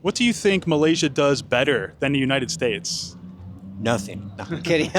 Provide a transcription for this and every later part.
What do you think Malaysia does better than the United States? Nothing. No, I'm kidding.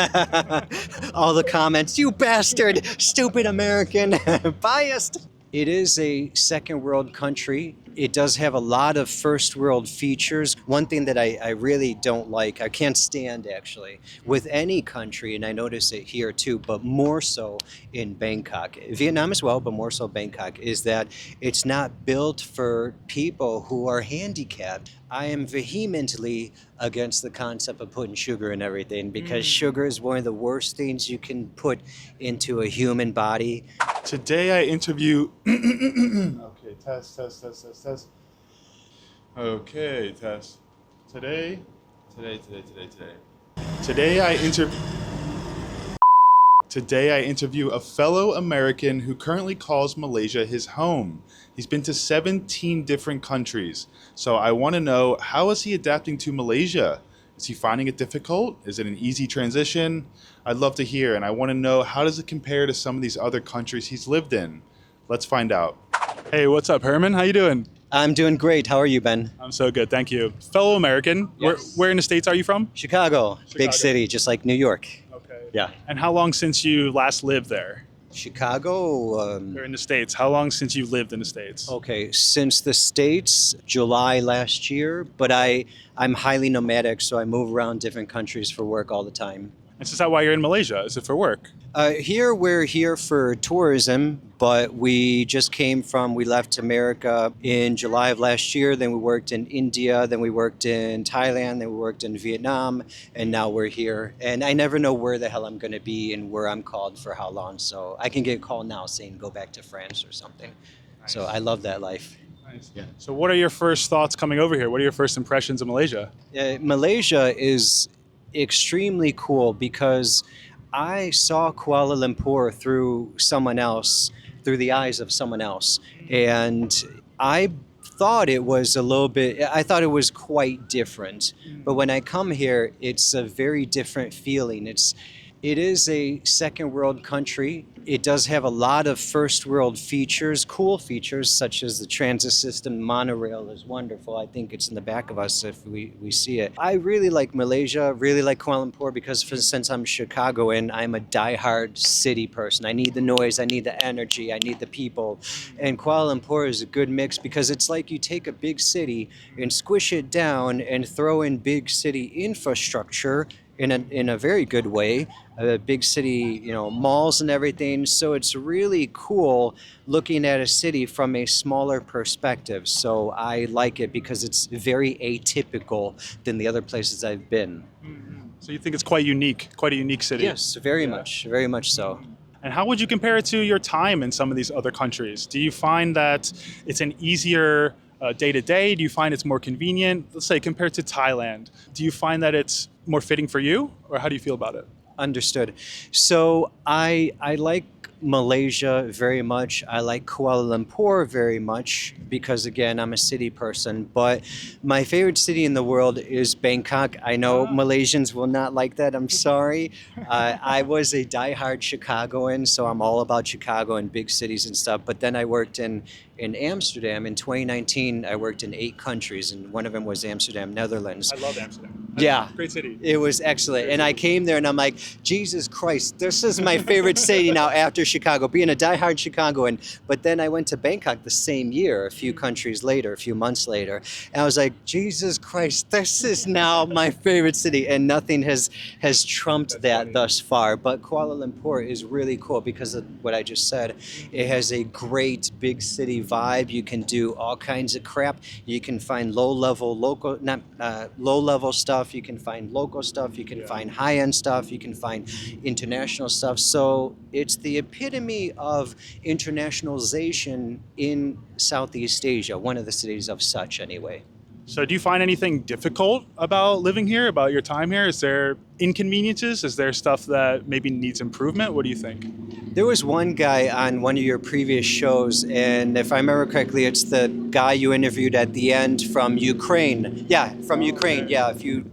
All the comments, you bastard, stupid American, biased. It is a second world country. It does have a lot of first world features. One thing that I really don't like, I can't stand actually, with any country, and I notice it here too, but more so in Bangkok, Vietnam as well, but more so Bangkok, is that it's not built for people who are handicapped. I am vehemently against the concept of putting sugar in everything because sugar is one of the worst things you can put into a human body. Today I interview. Okay, test. Okay, test. Today. Today I interview. Today I interview a fellow American who currently calls Malaysia his home. He's been to 17 different countries. So I want to know, how is he adapting to Malaysia? Is he finding it difficult? Is it an easy transition? I'd love to hear, and I want to know, how does it compare to some of these other countries he's lived in? Let's find out. Hey, what's up, Herman? How you doing? I'm doing great. How are you, Ben? I'm so good, thank you. Fellow American, Yes. where in the States are you from? Chicago, big city, just like New York. Okay. Yeah. And how long since you last lived there? Chicago, Or in the States? How long since you lived in the States? okay, since the States, July last year, but I'm highly nomadic, so I move around different countries for work all the time. Is that why you're in Malaysia? Is it for work? We're here for tourism, but we left America in July of last year, then we worked in India, then we worked in Thailand, then we worked in Vietnam, and now we're here. And I never know where the hell I'm going to be and where I'm called for how long, so I can get a call now saying go back to France or something. Nice. So I love that life. Nice. Yeah. So what are your first thoughts coming over here? What are your first impressions of Malaysia? Malaysia is extremely cool because I saw Kuala Lumpur through the eyes of someone else. And I thought it was quite different. But when I come here, it's a very different feeling. It is a second world country. It does have a lot of first world features, cool features, such as the transit system. Monorail is wonderful. I think it's in the back of us if we see it. I really like Malaysia, really like Kuala Lumpur because since I'm Chicagoan, I'm a diehard city person. I need the noise, I need the energy, I need the people. And Kuala Lumpur is a good mix because it's like you take a big city and squish it down and throw in big city infrastructure in a very good way, big city, malls and everything. So it's really cool looking at a city from a smaller perspective. So I like it because it's very atypical than the other places I've been. So you think it's quite a unique city? Yes, very much so. And how would you compare it to your time in some of these other countries? Do you find that it's an easier day to day? Do you find it's more convenient? Let's say compared to Thailand, do you find that it's more fitting for you, or how do you feel about it? Understood. So I like Malaysia very much. I like Kuala Lumpur very much because, again, I'm a city person. But my favorite city in the world is Bangkok. I know Malaysians will not like that. I'm sorry. I was a diehard Chicagoan, so I'm all about Chicago and big cities and stuff. But then I worked in Amsterdam. In 2019, I worked in 8 countries, and one of them was Amsterdam, Netherlands. I love Amsterdam. Yeah. Great city. It was excellent. And I came there and I'm like, Jesus Christ, this is my favorite city now after Chicago, being a diehard Chicagoan. But then I went to Bangkok the same year, a few months later. And I was like, Jesus Christ, this is now my favorite city. And nothing has trumped that thus far. But Kuala Lumpur is really cool because of what I just said. It has a great big city vibe. You can do all kinds of crap. You can find low-level stuff. You can find local stuff. You can find high-end stuff. You can find international stuff. So it's the epitome of internationalization in Southeast Asia, one of the cities of such anyway. So do you find anything difficult about living here, about your time here? Is there inconveniences? Is there stuff that maybe needs improvement? What do you think? There was one guy on one of your previous shows, and if I remember correctly, it's the guy you interviewed at the end from Ukraine. Yeah, from Ukraine. Okay. Yeah, if you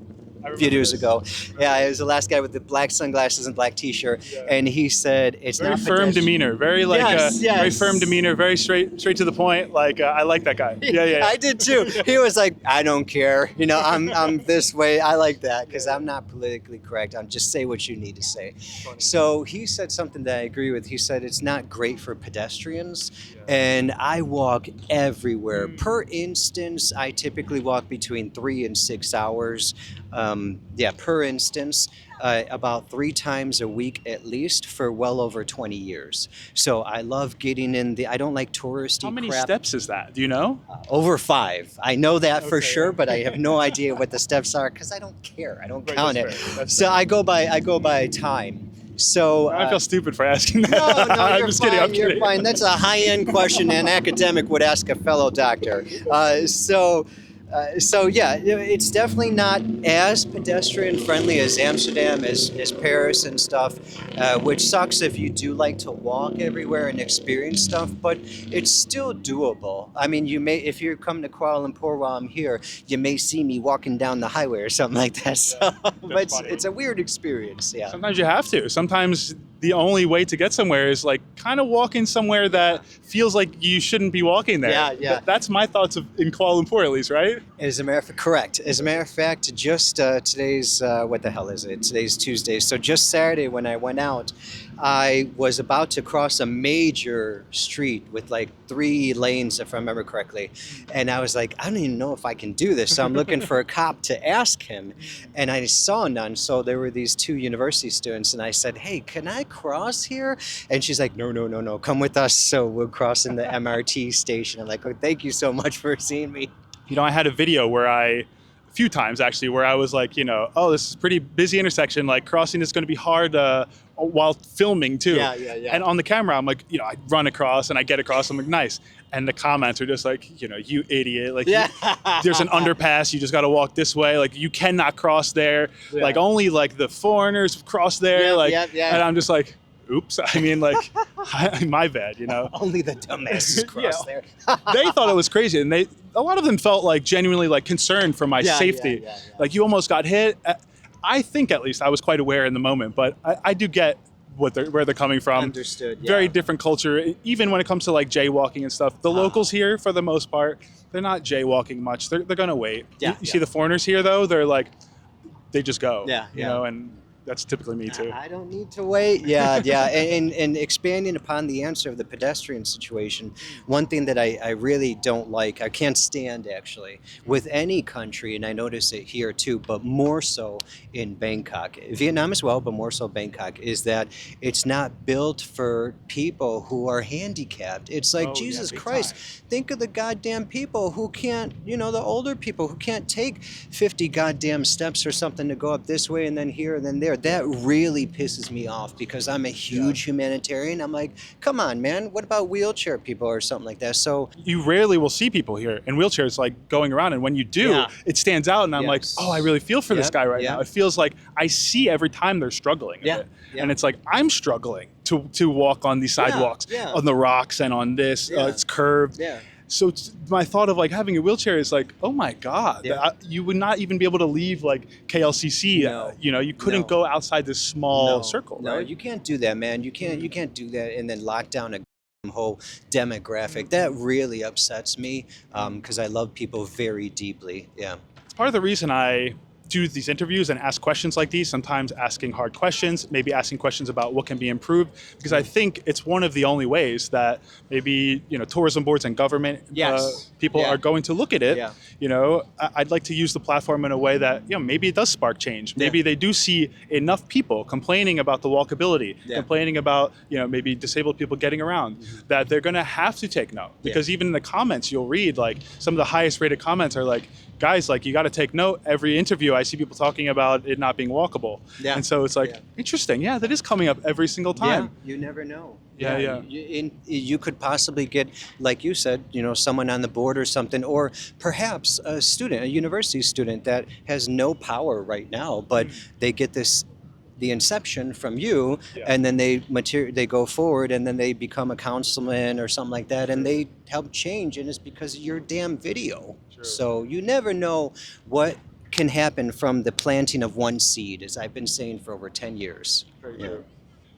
a few years ago. Yeah, it was the last guy with the black sunglasses and black T-shirt, and he said it's Very not firm demeanor, very like Yes, very yes. firm demeanor, very straight to the point. Like I like that guy. Yeah. I did too. He was like, I don't care. I'm this way. I like that because I'm not politically correct. I'm just say what you need to say. So he said something that I agree with. He said it's not great for pedestrians, and I walk everywhere. Per instance, I typically walk between 3 and 6 hours. Per instance. About 3 times a week at least for well over 20 years. So I love getting in I don't like touristy How many crap. steps is that? Do you know? Over 5. I know that for Okay, sure, yeah. but I have no idea what the steps are because I don't care. I don't Right, count that's it. fair, that's So fair. I go by time. So I feel stupid for asking that. no, I'm you're just fine. kidding. I'm You're kidding. fine. That's a high-end question an academic would ask a fellow doctor. So yeah, it's definitely not as pedestrian friendly as Amsterdam, as Paris and stuff, which sucks if you do like to walk everywhere and experience stuff. But it's still doable. I mean, if you come to Kuala Lumpur while I'm here, you may see me walking down the highway or something like that. So, but funny. it's a weird experience. Yeah. Sometimes you have to. Sometimes the only way to get somewhere is like kind of walking somewhere that feels like you shouldn't be walking there. Yeah. That's my thoughts in Kuala Lumpur, at least, right? As a matter of fact, correct. As a matter of fact, just today's what the hell is it? Today's Tuesday. So just Saturday when I went out, I was about to cross a major street with like 3 lanes, if I remember correctly, and I was like, I don't even know if I can do this. So I'm looking for a cop to ask him, and I saw none. So there were these 2 university students, and I said, "Hey, can I cross here?" And she's like, "No, come with us." So we'll cross in the MRT station. I'm like, "Oh, thank you so much for seeing me." You know, I had a video a few times actually, where I was like, oh, this is a pretty busy intersection. Like crossing is going to be hard while filming too. Yeah. And on the camera, I'm like, I run across and I get across. I'm like, nice. And the comments are just like, you idiot. Like, Yeah. there's an underpass. You just got to walk this way. Like, you cannot cross there. Yeah. Like, only like the foreigners cross there. Yeah. And I'm just like, oops. I mean, like, my bad, Only the dumbasses cross there. They thought it was crazy, and a lot of them felt like genuinely like concerned for my safety. Yeah. Like, you almost got hit. I think at least I was quite aware in the moment, but I do get where they're coming from. Understood. Yeah. Very different culture, even when it comes to like jaywalking and stuff. The locals here, for the most part, they're not jaywalking much. They're gonna wait. Yeah, You see the foreigners here though, they're like, they just go. Yeah. And that's typically me too. I don't need to wait. Yeah. And expanding upon the answer of the pedestrian situation, one thing that I really don't like, I can't stand actually, with any country, and I notice it here too, but more so in Bangkok, Vietnam as well, but more so Bangkok, is that it's not built for people who are handicapped. It's like, Oh, yeah, Jesus big Christ, time. think of the goddamn people who can't, the older people who can't take 50 goddamn steps or something to go up this way and then here and then there. That really pisses me off because I'm a huge humanitarian. I'm like, come on, man. What about wheelchair people or something like that? So You rarely will see people here in wheelchairs like going around, and when you do, Yeah. it stands out, and I'm like, Yes. oh, I really feel for this Yep, guy right yep. now. It feels like I see every time they're struggling a Yeah, bit. yeah. And it's like I'm struggling to walk on these sidewalks, yeah. on the rocks and on this. Yeah. It's curved. yeah. So my thought of like having a wheelchair is like, oh my God, Yeah. you would not even be able to leave like KLCC. No. You couldn't No. go outside this small circle, No, right? you can't do that, man. You can't do that and then lock down a whole demographic. That really upsets me because I love people very deeply. Yeah. It's part of the reason I do these interviews and ask questions like these, sometimes asking hard questions, maybe asking questions about what can be improved, because I think it's one of the only ways that maybe, tourism boards and government Yes. people Yeah. are going to look at it. Yeah. I'd like to use the platform in a way that, maybe it does spark change. Maybe they do see enough people complaining about the walkability, Yeah. complaining about, maybe disabled people getting around, that they're going to have to take note. Because even in the comments you'll read, like some of the highest rated comments are like, guys, like you got to take note. Every interview I see people talking about it not being walkable. Yeah. And so it's like, interesting. Yeah, that is coming up every single time. Yeah, you never know. Yeah. You could possibly get, like you said, someone on the board or something, or perhaps a student, a university student that has no power right now, but they get the inception from you, and then they go forward, and then they become a councilman or something like that, and they help change, and it's because of your damn video. True. So you never know what can happen from the planting of one seed, as I've been saying for over 10 years. Very Yeah. true.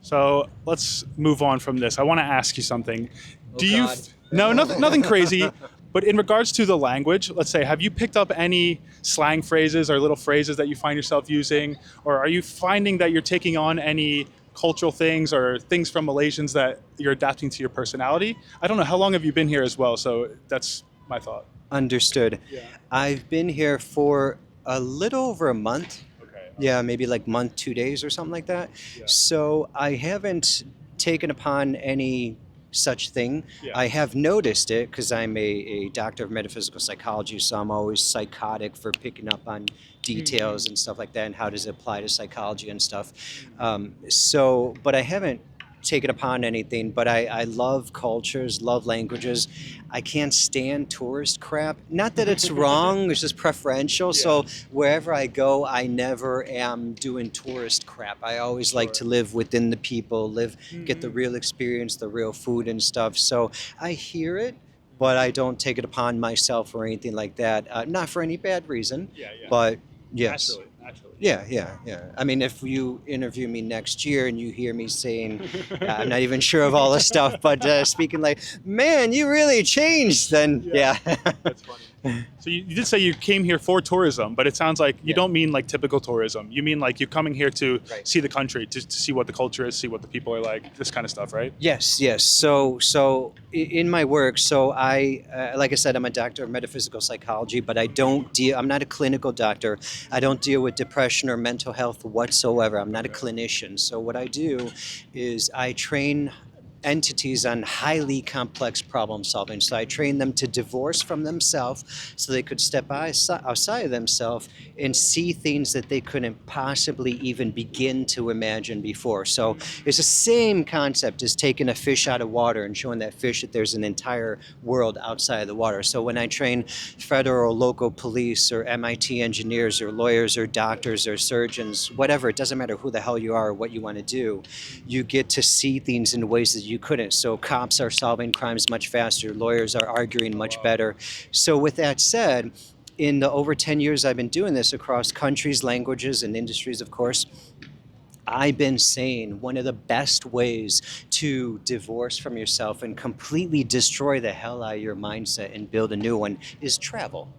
So let's move on from this. I want to ask you something. Oh, Do you? God. No, nothing crazy. But in regards to the language, let's say, have you picked up any slang phrases or little phrases that you find yourself using, or are you finding that you're taking on any cultural things or things from Malaysians that you're adapting to your personality? I don't know. How long have you been here as well? So that's my thought. Understood. Yeah. I've been here for a little over a month. Okay. Yeah, maybe like month, 2 days or something like that. Yeah. So I haven't taken upon any such thing. Yeah. I have noticed it because I'm a doctor of metaphysical psychology, so I'm always psychotic for picking up on details and stuff like that and how does it apply to psychology and stuff. But I haven't taken upon anything, but I love cultures, love languages. I can't stand tourist crap. Not that it's wrong, it's just preferential. So wherever I go, I never am doing tourist crap. I always like to live within the people, get the real experience, the real food and stuff. So I hear it, but I don't take it upon myself or anything like that. Not for any bad reason, but yes. Naturally. Yeah. I mean, if you interview me next year and you hear me saying, I'm not even sure of all the stuff, but speaking like, man, you really changed, then yeah. That's funny. So you did say you came here for tourism, but it sounds like you don't mean like typical tourism. You mean like you're coming here to Right. see the country, to see what the culture is, see what the people are like, this kind of stuff, right? Yes. In my work, like I said, I'm a doctor of metaphysical psychology, but I'm not a clinical doctor. I don't deal with depression or mental health whatsoever. I'm not a clinician. So what I do is I train entities on highly complex problem solving. So I train them to divorce from themselves so they could step outside of themselves and see things that they couldn't possibly even begin to imagine before. So it's the same concept as taking a fish out of water and showing that fish that there's an entire world outside of the water. So when I train federal, local police or MIT engineers or lawyers or doctors or surgeons, whatever, it doesn't matter who the hell you are or what you want to do, you get to see things in ways that you couldn't. So cops are solving crimes much faster, lawyers are arguing much better. So with that said, in the over 10 years I've been doing this across countries, languages, and industries, of course, I've been saying one of the best ways to divorce from yourself and completely destroy the hell out of your mindset and build a new one is travel.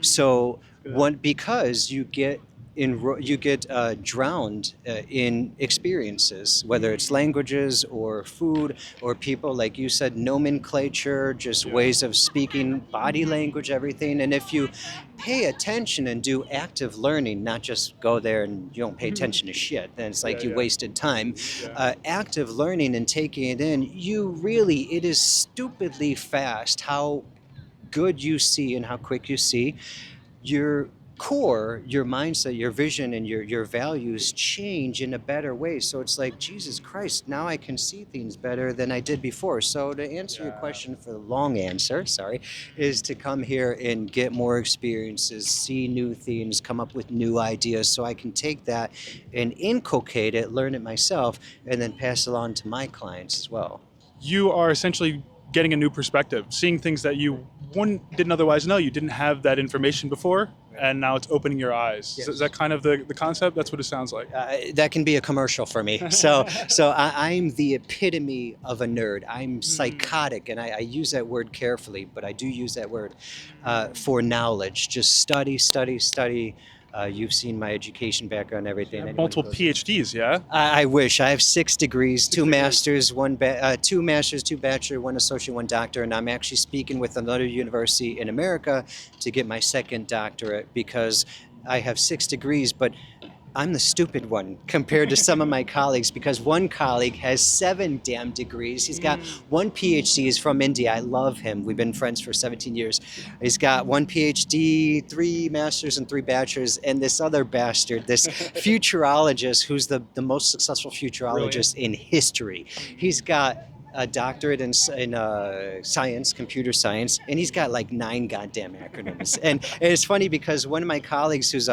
So because you get drowned in experiences, whether it's languages or food or people, like you said, nomenclature, just ways of speaking, body language, everything. And if you pay attention and do active learning, not just go there and you don't pay attention to shit, then it's like you wasted time. Active learning and taking it in, it is stupidly fast how good you see and how quick you see. Your core, your mindset, your vision, and your values change in a better way. So it's like, Jesus Christ, now I can see things better than I did before. So to answer your question for the long answer, is to come here and get more experiences, see new things, come up with new ideas so I can take that and inculcate it, learn it myself, and then pass it on to my clients as well. You are essentially getting a new perspective, seeing things that you didn't otherwise know. You didn't have that information before, and now it's opening your eyes. Yes. Is that kind of the concept? That's what it sounds like. That can be a commercial for me. I'm the epitome of a nerd. I'm psychotic, and I use that word carefully, but I do use that word for knowledge. Just study. You've seen my education background, everything. Multiple PhDs, yeah? I wish. I have 6 degrees, 2 masters, 2 masters, 2 bachelor, 1 associate, 1 doctor, and I'm actually speaking with another university in America to get my 2nd doctorate because I have 6 degrees, but I'm the stupid one compared to some of my colleagues because one colleague has 7 damn degrees. He's got 1 PhD. He's from India. I love him. We've been friends for 17 years. He's got 1 PhD, 3 masters, and 3 bachelors. And this other bastard, this futurologist, who's the most successful futurologist in history. He's got a doctorate in science, computer science, and he's got like 9 goddamn acronyms. And it's funny because one of my colleagues who's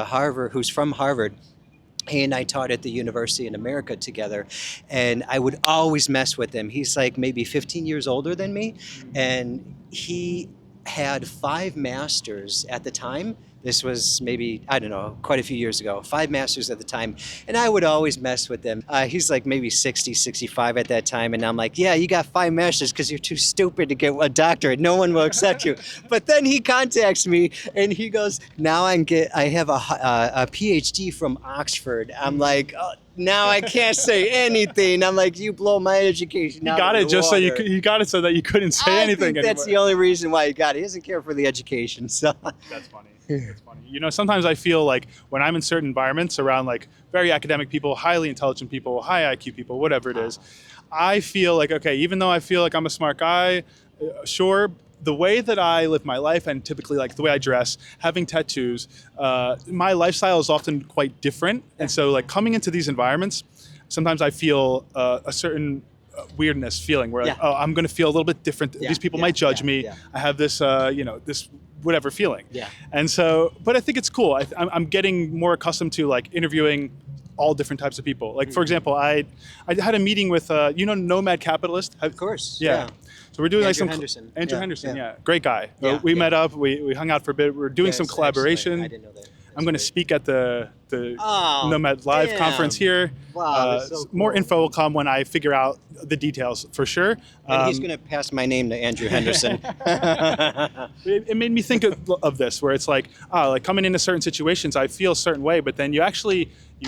from Harvard, he and I taught at the university in America together, and I would always mess with him. He's like maybe 15 years older than me, and he had 5 masters at the time. This was maybe, I don't know, quite a few years ago, 5 masters at the time. And I would always mess with him. He's like maybe 60, 65 at that time. And I'm like, yeah, you got 5 masters because you're too stupid to get a doctorate. No one will accept you. But then he contacts me and he goes, now I have a PhD from Oxford. I'm like, oh, now I can't say anything. I'm like, you blow my education You out got of it the just so water. you got it so that you couldn't say anything think that's anymore. the only reason why he got it. He doesn't care for the education. So That's funny. That's funny. You know, sometimes I feel like when I'm in certain environments around like very academic people, highly intelligent people, high IQ people, whatever it is, I feel like, okay, even though I feel like I'm a smart guy, sure, the way that I live my life and typically like the way I dress, having tattoos, my lifestyle is often quite different. And so like coming into these environments, sometimes I feel a certain weirdness feeling where like, Yeah. oh, I'm going to feel a little bit different. Yeah, These people yeah, might judge yeah, me. yeah. I have this, this whatever feeling. Yeah. And so, but I think it's cool. I'm getting more accustomed to like interviewing all different types of people. Like for example, I had a meeting with Nomad Capitalist. of course. Yeah. So we're doing Andrew like some Henderson. Andrew Yeah, Henderson, yeah. yeah, great guy. Yeah, We yeah. met up. We hung out for a bit. We're doing some Yes, collaboration. excellent. I didn't know that. I'm going to speak at the Oh, Nomad Live damn. conference here. Wow, that's so More cool. info will come when I figure out the details for sure. And he's going to pass my name to Andrew Henderson. It made me think of this, where it's like, like coming into certain situations, I feel a certain way, but then you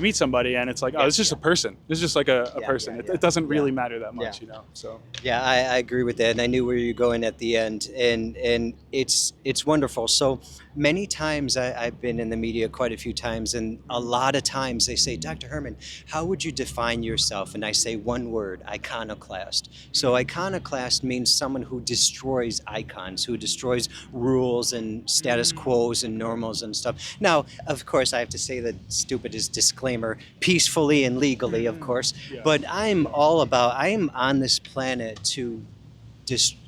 meet somebody and it's like, oh, it's just a person. It's just like a person. yeah. It doesn't really Yeah. matter that much, Yeah. you know. So Yeah, I agree with that, and I knew where you're going at the end, and it's wonderful. So many times I've been in the media quite a few times, and a lot of times they say, Dr. Herman, how would you define yourself? And I say one word: iconoclast. So iconoclast means someone who destroys icons, who destroys rules and status quos and normals and stuff. Now, of course, I have to say the stupidest disclaimer: peacefully and legally, of course. Yeah. But I am on this planet to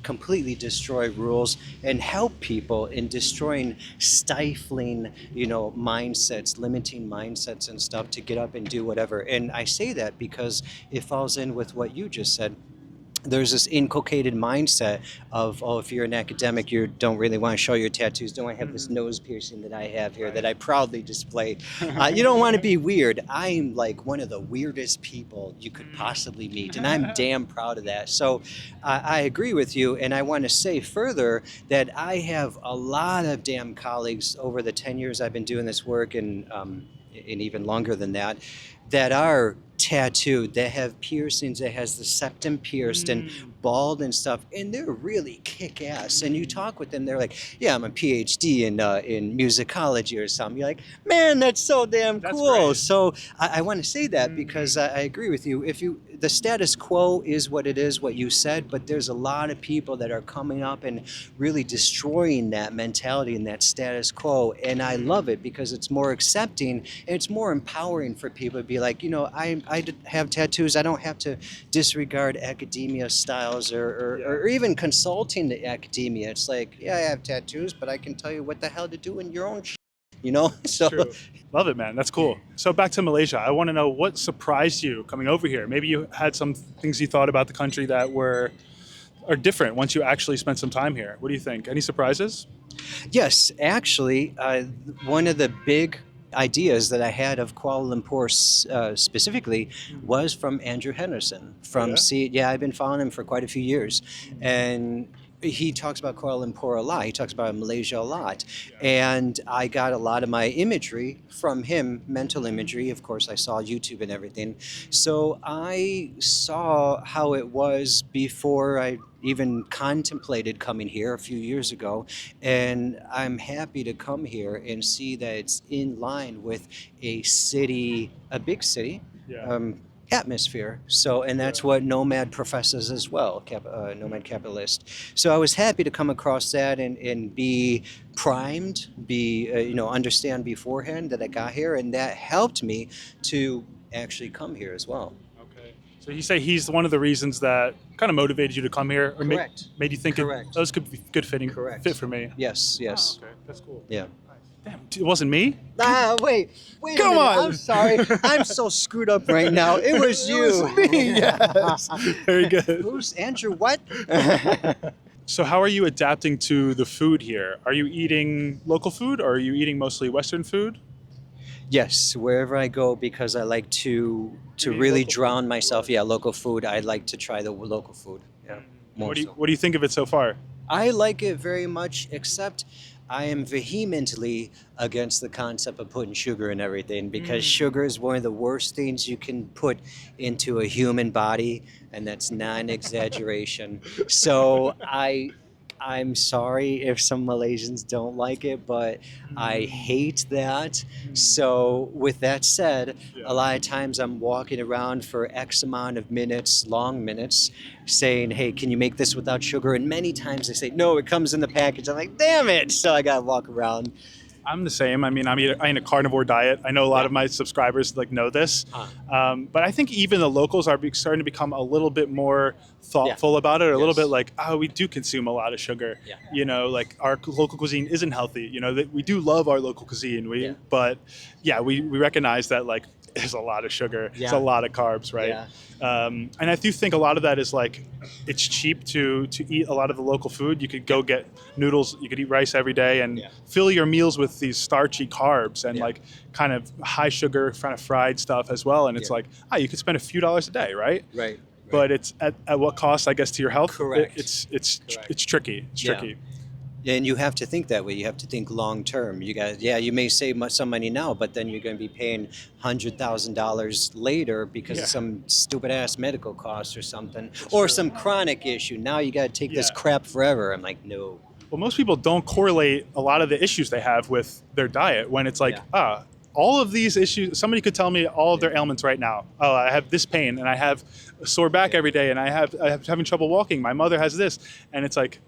completely destroy rules and help people in destroying stifling mindsets, limiting mindsets and stuff, to get up and do whatever. And I say that because it falls in with what you just said. There's this inculcated mindset of, oh, if you're an academic, you don't really want to show your tattoos. Don't want to have this nose piercing that I have here that I proudly display. You don't want to be weird. I'm like one of the weirdest people you could possibly meet, and I'm damn proud of that. So I agree with you, and I want to say further that I have a lot of damn colleagues over the 10 years I've been doing this work, and even longer than that, that are tattooed, that have piercings, that has the septum pierced and bald and stuff, and they're really kick-ass. And you talk with them, they're like, yeah, I'm a PhD in musicology or something. You're like, man, that's so damn That's cool. great. So I want to say that because I agree with you. The status quo is what it is, what you said, but there's a lot of people that are coming up and really destroying that mentality and that status quo. And I love it because it's more accepting and it's more empowering for people to be like, I have tattoos. I don't have to disregard academia styles or even consulting to academia. It's like, yeah, I have tattoos, but I can tell you what the hell to do in your own So true. Love it, man. That's cool. So back to Malaysia. I want to know what surprised you coming over here. Maybe you had some things you thought about the country that are different once you actually spent some time here. What do you think? Any surprises? yes, actually, one of the big ideas that I had of Kuala Lumpur specifically was from Andrew Henderson. I've been following him for quite a few years, and he talks about Kuala Lumpur a lot. He talks about Malaysia a lot. And I got a lot of my imagery from him, mental imagery. Of course, I saw YouTube and everything. So I saw how it was before I even contemplated coming here a few years ago. And I'm happy to come here and see that it's in line with a big city. Yeah. Atmosphere. So, and that's what Nomad professes as well, Nomad Capitalist. So I was happy to come across that and be primed, understand beforehand that I got here, and that helped me to actually come here as well. Okay. So you say he's one of the reasons that kind of motivated you to come here, or Correct. made you think Correct. those could be good Correct. fit for me. Yes. Oh, okay, that's cool. Yeah. Damn, it wasn't me. Wait Come a minute. on. I'm sorry. I'm so screwed up right now. It was you. It was me. Yes. Very good. Who's Andrew? What? So how are you adapting to the food here? Are you eating local food or are you eating mostly Western food? Yes, wherever I go, because I like to You're eating really local food. drown myself. Yeah, local food. I like to try the local food. Yeah, And more so. what do you think of it so far? I like it very much, except I am vehemently against the concept of putting sugar in everything because sugar is one of the worst things you can put into a human body, and that's not an exaggeration. So I'm sorry if some Malaysians don't like it, but I hate that. So with that said, a lot of times I'm walking around for X amount of minutes, long minutes, saying, "Hey, can you make this without sugar?" And many times they say, "No, it comes in the package." I'm like, "Damn it!" So I gotta walk around. I'm the same. I mean, I eat a carnivore diet. I know a lot Yeah. of my subscribers like know this, Uh, but I think even the locals are starting to become a little bit more yeah. thoughtful about it. Or a little bit Yes. like, oh, we do consume a lot of sugar. Yeah. You know, like our local cuisine isn't healthy. You know, that we do love our local cuisine. Yeah. But yeah, we recognize that like there's a lot of sugar. There's a Yeah. lot of carbs, right? Yeah. And I do think a lot of that is like it's cheap to eat a lot of the local food. You could go get noodles, you could eat rice every day, and Yeah. fill your meals with these starchy carbs and Yeah. like kind of high sugar, kind of fried stuff as well. And it's Yeah. like, you could spend a few dollars a day, right? Right. But it's at what cost, I guess, to your health? Correct. It's tricky. It's Yeah. tricky. And you have to think that way. You have to think long term. You got, yeah, you may save some money now, but then you're going to be paying $100,000 later because Yeah. of some stupid ass medical cost or something, or some chronic issue. Now you got to take this Yeah. crap forever. I'm like, no. Well, most people don't correlate a lot of the issues they have with their diet when it's like, Yeah. all of these issues, somebody could tell me all of their ailments right now. Oh, I have this pain and I have a sore back every day and I have having trouble walking. My mother has this. And it's like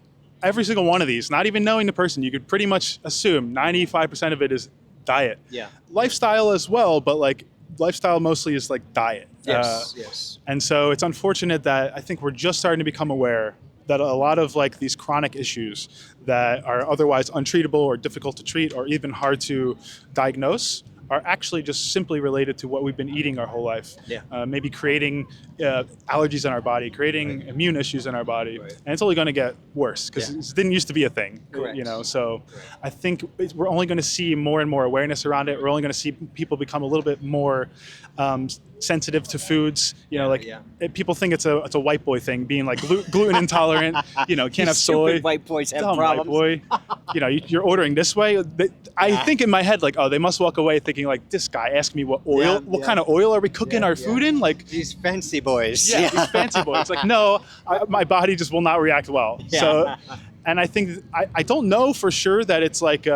every single one of these, not even knowing the person, you could pretty much assume 95% of it is diet. Yeah. Lifestyle as well, but like lifestyle mostly is like diet. Yes. Yes. And so it's unfortunate that I think we're just starting to become aware that a lot of like these chronic issues that are otherwise untreatable or difficult to treat or even hard to diagnose are actually just simply related to what we've been eating our whole life. Yeah. Maybe creating allergies in our body, creating immune issues in our body, Right. and it's only going to get worse because Yeah. it didn't used to be a thing. Correct. You know, so Correct. I think we're only going to see more and more awareness around it. We're only going to see people become a little bit more sensitive to foods. You know, like people think it's a white boy thing, being like gluten intolerant. You know, can't have soy. Stupid white boys have Dumb problems. white boy. You know, you're ordering this way. I think in my head, like, oh, they must walk away thinking like, this guy asked me what oil, what kind of oil are we cooking our food in? Like, These fancy boys. yeah, these fancy boys. Like, no, my body just will not react well. Yeah. So, and I think I don't know for sure that it's like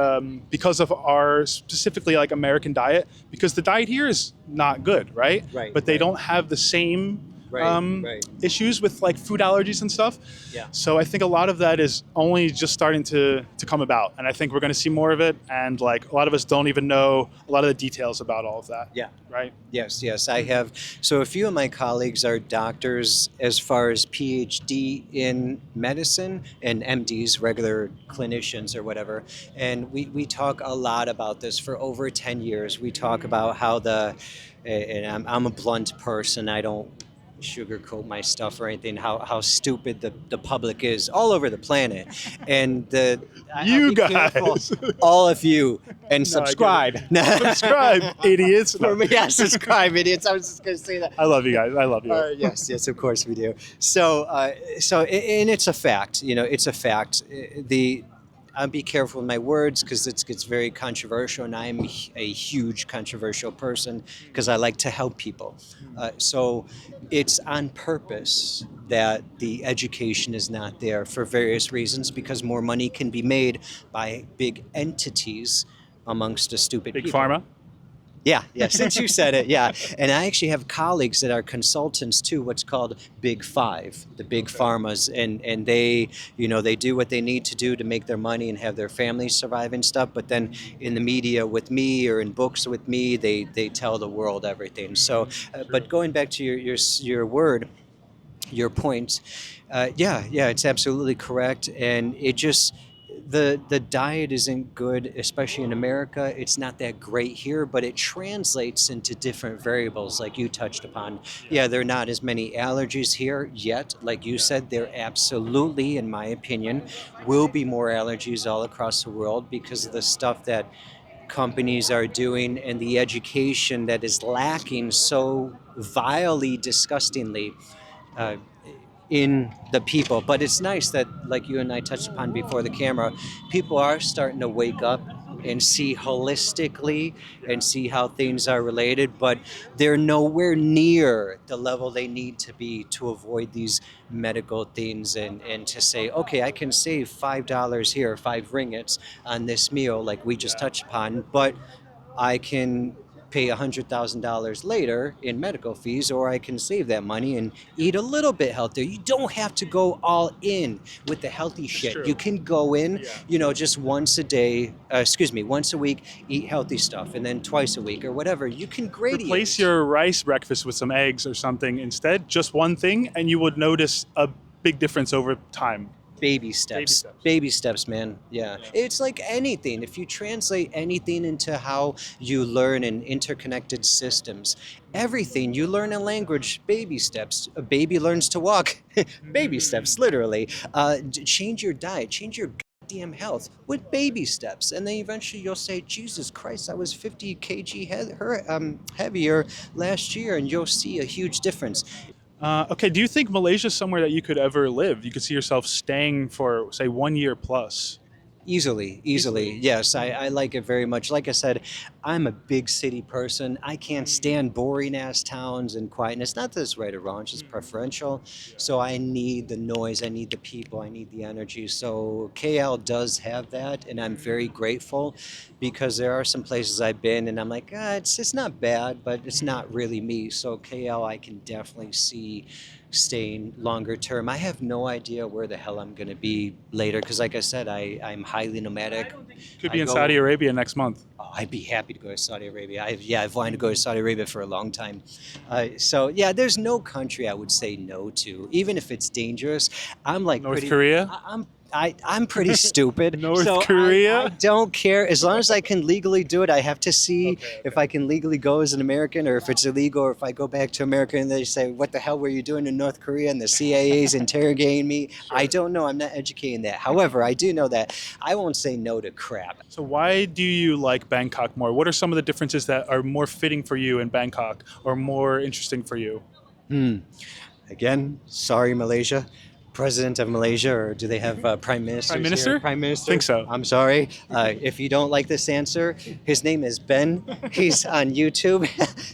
because of our specifically like American diet, because the diet here is not good, right? Right, But they right. don't have the same Right. issues with like food allergies and stuff. Yeah. So I think a lot of that is only just starting to come about, and I think we're going to see more of it. And like a lot of us don't even know a lot of the details about all of that. Yeah. Right. Yes, yes, I have. So a few of my colleagues are doctors as far as PhD in medicine and MDs, regular clinicians or whatever. And we talk a lot about this for over 10 years. We talk about how and I'm a blunt person. I don't sugarcoat my stuff or anything, how stupid the public is all over the planet. And You I'll be careful, guys. all of you, and No, subscribe. Subscribe, idiots. No. For me, yeah, subscribe, idiots. I was just going to say that. I love you guys. I love you. Yes, yes, of course we do. So, and it's a fact. You know, it's a fact. I'll be careful with my words because it gets very controversial, and I'm a huge controversial person because I like to help people. So, it's on purpose that the education is not there for various reasons because more money can be made by big entities amongst the stupid Big people. pharma. Yeah, since you said it, yeah. And I actually have colleagues that are consultants too, what's called Big Five, the big pharmas, and they, they do what they need to do to make their money and have their families survive and stuff. But then in the media with me or in books with me, they tell the world everything. So, but going back to your word, your point, yeah, it's absolutely correct, and it just the diet isn't good, especially in America. It's not that great here, but it translates into different variables, like you touched upon. Yeah, there are not as many allergies here yet. Like you said, there absolutely, in my opinion, will be more allergies all across the world because of the stuff that companies are doing and the education that is lacking so vilely, disgustingly. Uh, in the people. But it's nice that, like you and I touched upon before the camera, people are starting to wake up and see holistically and see how things are related, but they're nowhere near the level they need to be to avoid these medical things and to say, okay, I can save $5 here, 5 ringgits on this meal, like we just touched upon, but I can pay $100,000 later in medical fees, or I can save that money and eat a little bit healthier. You don't have to go all in with the healthy shit. You can go in, just once a day, once a week, eat healthy stuff, and then twice a week or whatever. You can Replace gradient. your rice breakfast with some eggs or something instead, just one thing, and you would notice a big difference over time. Baby Baby steps. steps. Baby steps, man. Yeah. It's like anything. If you translate anything into how you learn in interconnected systems, everything you learn in language, baby steps. A baby learns to walk, baby steps, literally. Change your diet, change your goddamn health with baby steps. And then eventually you'll say, Jesus Christ, I was 50 kg heavier last year, and you'll see a huge difference. Okay, do you think Malaysia is somewhere that you could ever live? You could see yourself staying for, say, 1 year plus? Easily, easily. Yes, I like it very much. Like I said, I'm a big city person. I can't stand boring ass towns and quietness. Not that it's right or wrong, it's just preferential. So I need the noise, I need the people, I need the energy. So KL does have that, and I'm very grateful because there are some places I've been and I'm like, it's not bad, but it's not really me. So KL, I can definitely see staying longer term. I have no idea where the hell I'm going to be later because, like I said, I'm highly nomadic. Could I be in go. Saudi Arabia next month. Oh, I'd be happy to go to Saudi Arabia. I've wanted to go to Saudi Arabia for a long time. So yeah, there's no country I would say no to, even if it's dangerous. I'm like North pretty. Korea? I'm pretty stupid. North so I Korea? don't care as long as I can legally do it. I have to see if I can legally go as an American or if it's illegal, or if I go back to America and they say, "What the hell were you doing in North Korea?" and the CIA's interrogating me. I don't know. I'm not educating that. However, I do know that I won't say no to crap. So why do you like Bangkok more? What are some of the differences that are more fitting for you in Bangkok or more interesting for you? Again, sorry, Malaysia. President of Malaysia, or do they have prime ministers Prime here? Minister? Prime minister. Think so. I'm sorry. If you don't like this answer, his name is Ben. He's on YouTube.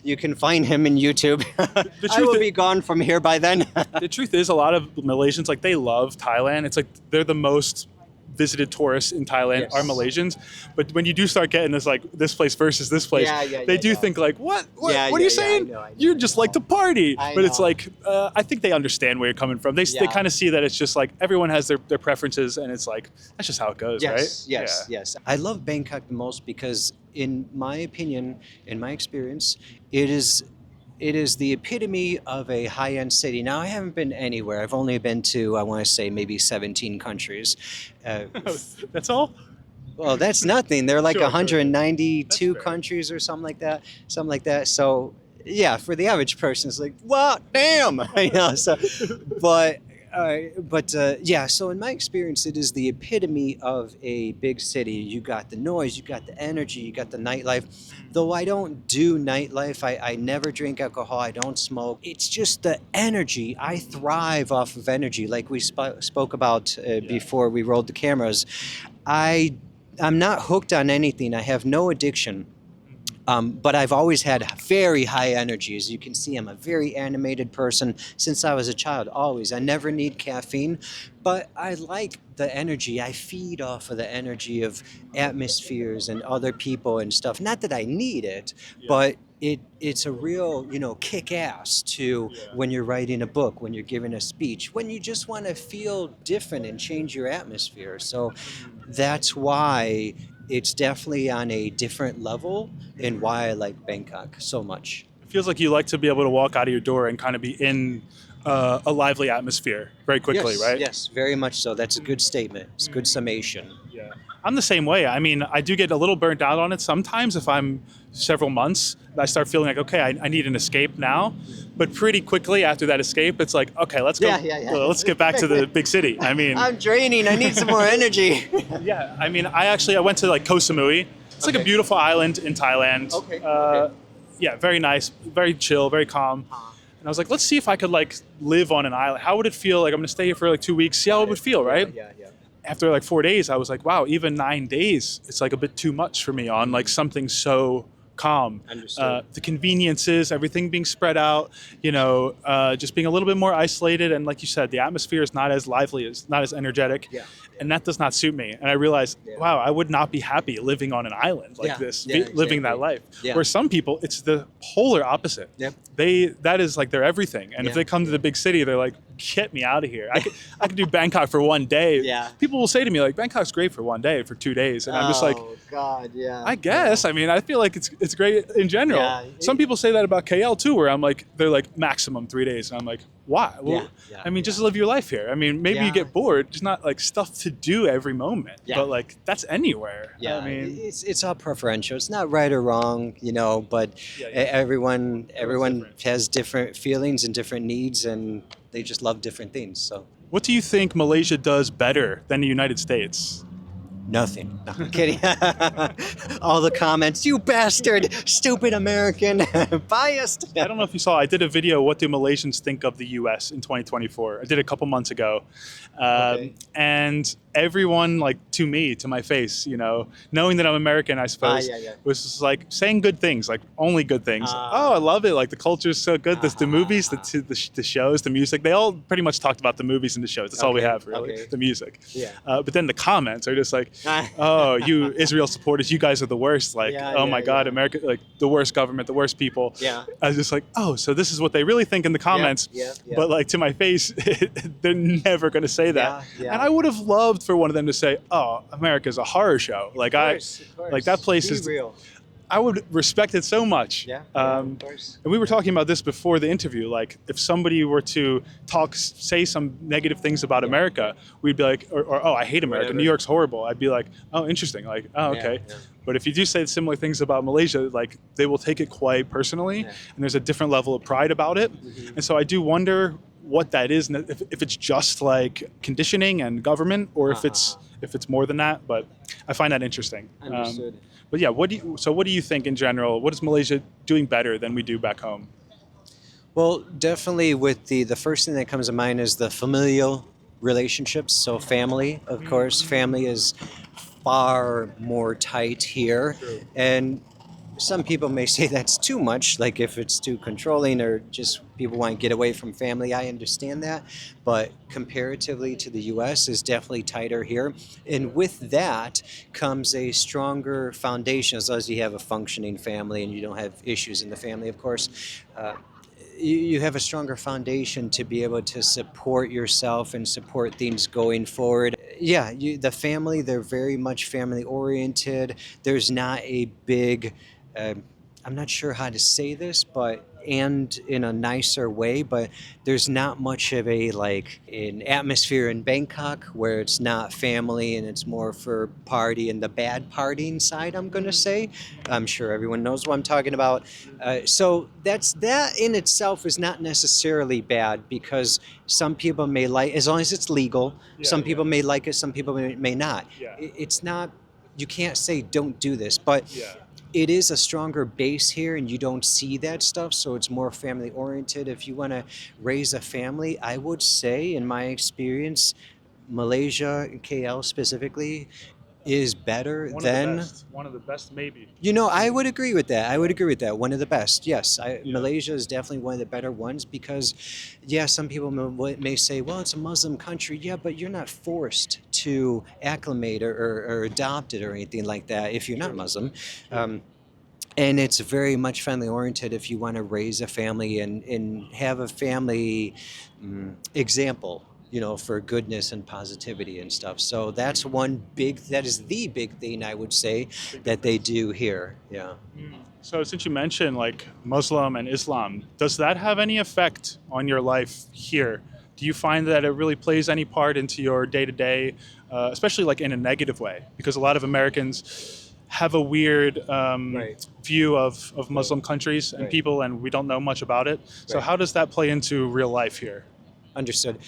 You can find him in YouTube. I will be gone from here by then. The truth is, a lot of Malaysians, like, they love Thailand. It's like they're the most visited tourists in Thailand are Malaysians. But when you do start getting this, like, this place versus this place, they do think, like, what are you saying? I know. You just like to party. I But it's know. like, I think they understand where you're coming from. They kind of see that it's just like everyone has their preferences, and it's like, that's just how it goes, right? Yes. I love Bangkok the most because, in my opinion, in my experience, it is the epitome of a high-end city. Now, I haven't been anywhere. I've only been to, I want to say, maybe 17 countries. That's all? Well, that's nothing. They're like Sure. 192 That's fair. countries or something like that. So, yeah, for the average person, it's like, wow, damn. So, yeah. So in my experience, it is the epitome of a big city. You got the noise, you got the energy, you got the nightlife. Though I don't do nightlife, I never drink alcohol, I don't smoke. It's just the energy. I thrive off of energy, like we spoke about before we rolled the cameras. I'm not hooked on anything. I have no addiction. But I've always had very high energy. As you can see, I'm a very animated person since I was a child, always. I never need caffeine, but I like the energy. I feed off of the energy of atmospheres and other people and stuff. Not that I need it, but it's a real, kick ass to when you're writing a book, when you're giving a speech, when you just want to feel different and change your atmosphere. So that's why it's definitely on a different level and why I like Bangkok so much. It feels like you like to be able to walk out of your door and kind of be in a lively atmosphere very quickly, Yes, right? yes, very much so. That's a good statement. It's a good summation. Yeah. Yeah. I'm the same way. I mean, I do get a little burnt out on it sometimes if I'm several months. I start feeling like, okay, I need an escape now. But pretty quickly after that escape, it's like, okay, let's go. Let's get back to the big city. I mean, I'm draining. I need some more energy. yeah. I mean, I went to like Koh Samui. It's like a beautiful island in Thailand. Okay. Yeah, very nice, very chill, very calm. And I was like, let's see if I could like live on an island. How would it feel? Like I'm gonna stay here for like 2 weeks, see how it would feel, right? Yeah. After like 4 days, I was like, wow, even 9 days, it's like a bit too much for me on like something so calm. Understood. The conveniences, everything being spread out, just being a little bit more isolated. And like you said, the atmosphere is not as lively, it's not as energetic. Yeah. And that does not suit me. And I realized, wow, I would not be happy living on an island like this, living that life. Yeah. Where some people, it's the polar opposite. Yep. That is like their everything. And if they come to the big city, they're like, get me out of here. I could do Bangkok for 1 day. Yeah. People will say to me like, Bangkok's great for 1 day, for 2 days. And I'm just like, oh God, yeah. I guess. I mean, I feel like it's great in general. Yeah. Some people say that about KL too, where I'm like, they're like maximum 3 days. And I'm like, why? Well, I mean, just live your life here. I mean, maybe you get bored. There's not like stuff to do every moment, but like that's anywhere. Yeah, I mean, it's all preferential. It's not right or wrong, but everyone has different feelings and different needs, and they just love different things. So what do you think Malaysia does better than the United States? nothing. No, I'm kidding. All the comments, you bastard, stupid American, biased. I don't know if you saw, I did a video, what do Malaysians think of the US in 2024? I did a couple months ago. And everyone, like to my face, knowing that I'm American, I suppose, was just like saying good things, like only good things. Oh, I love it. Like the culture's so good. The movies, the shows, the music, they all pretty much talked about the movies and the shows. That's all we have, really, the music. But then the comments are just like, oh, you Israel supporters, you guys are the worst. Like, oh my God, America, like the worst government, the worst people. I was just like, oh, so this is what they really think in the comments. But like to my face, they're never going to say that. And I would have loved for one of them to say, oh, America's a horror show. Like like that place is real. I would respect it so much. Of course. And we were talking about this before the interview. Like, if somebody were to say some negative things about America, we'd be like, or oh, I hate America. Whatever. New York's horrible. I'd be like, oh, interesting. Like, oh, okay. But if you do say similar things about Malaysia, like they will take it quite personally, and there's a different level of pride about it. And so I do wonder what that is, and if it's just like conditioning and government, or if it's more than that. But I find that interesting. Understood. But yeah, what do you think in general? What is Malaysia doing better than we do back home? Well, definitely with the first thing that comes to mind is the familial relationships. So family, of course, family is far more tight here. True. And some people may say that's too much, like if it's too controlling or just people want to get away from family. I understand that, but comparatively to the US is definitely tighter here. And with that comes a stronger foundation, as long as you have a functioning family and you don't have issues in the family, of course. You have a stronger foundation to be able to support yourself and support things going forward. Yeah, the family, they're very much family oriented. There's not a big, I'm not sure how to say this, but and in a nicer way, but there's not much of an atmosphere in Bangkok where it's not family and it's more for party and the bad partying side, I'm going to say. I'm sure everyone knows what I'm talking about. So that in itself is not necessarily bad, because some people may like, as long as it's legal, some people may like it, some people may not. It's not, you can't say don't do this, but it is a stronger base here and you don't see that stuff, so it's more family oriented. If you want to raise a family, I would say, in my experience, Malaysia, KL specifically, is better than one of the best, maybe. I would agree with that. One of the best, yes. Malaysia is definitely one of the better ones because, some people may say, well, it's a Muslim country. Yeah, but you're not forced to acclimate or adopt it or anything like that if you're not Muslim. And it's very much family oriented if you want to raise a family and have a family example, for goodness and positivity and stuff. So that is the big thing I would say that they do here. Yeah. So since you mentioned like Muslim and Islam, does that have any effect on your life here? Do you find that it really plays any part into your day to day, especially like in a negative way? Because a lot of Americans have a weird Right. view of Muslim countries and Right. people, and we don't know much about it. So, Right. how does that play into real life here? Understood.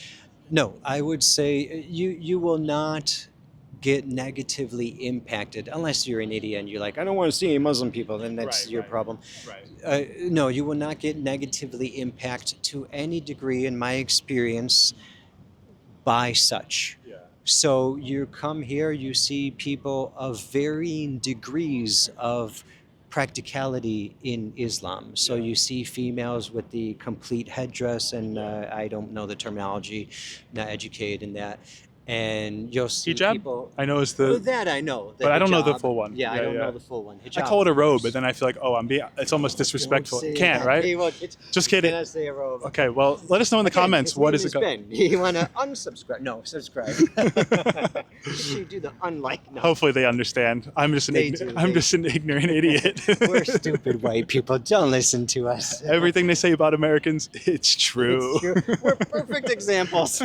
No, I would say you will not get negatively impacted unless you're an idiot and you're like, I don't want to see any Muslim people. Then that's Right, your right, problem. right. No, you will not get negatively impacted to any degree, in my experience, by such. Yeah. So you come here, you see people of varying degrees of practicality in Islam. So Yeah. you see females with the complete headdress, and I don't know the terminology, not educated in that. And you'll see Hijab? people. I know it's Oh, the, that I know, the but I don't know the hijab. full one. Yeah, I Yeah, don't yeah. know the full one. I Hijab, call it a of robe, course. but then I feel like, oh, it's almost disrespectful. Don't say Can't, that. right? Hey, well, Just kidding. Cannot say a robe. Okay, well, let us know in the Okay, comments his what name is it called. Ben. You want to unsubscribe? No, subscribe. You should do the unlike. No. Hopefully they understand. I'm just They do, I'm they just an ignorant idiot. We're stupid white people. Don't listen to us. Everything they say about Americans, it's true. It's true. We're perfect examples.